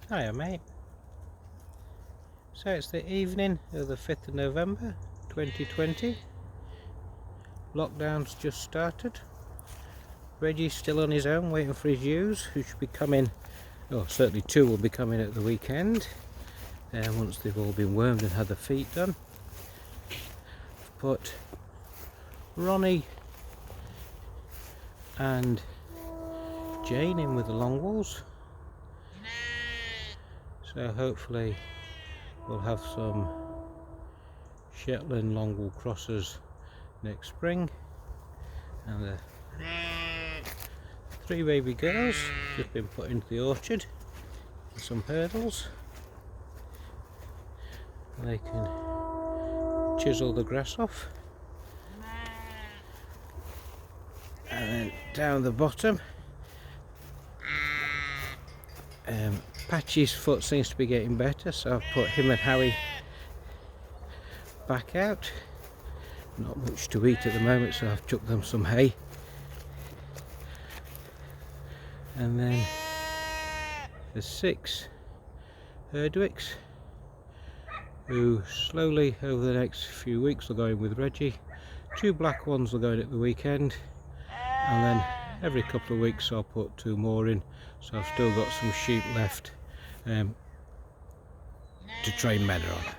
Hiya mate. So it's the evening of the 5th of November 2020. Lockdown's just started. Reggie's still on his own waiting for his ewes, who should be coming, certainly 2 will be coming at the weekend, once they've all been wormed and had their feet done. But Ronnie and Jane in with the long walls, so hopefully we'll have some Shetland long wool crossers next spring. And the 3 baby girls just been put into the orchard with some hurdles. They can chisel the grass off. And then down the bottom, Patchy's foot seems to be getting better, so I've put him and Howie back out. Not much to eat at the moment, so I've chucked them some hay. And then the 6 Herdwicks, who slowly over the next few weeks will go in with Reggie. 2 black ones will go in at the weekend, and then every couple of weeks I'll put 2 more in, so I've still got some sheep left to train Meda on.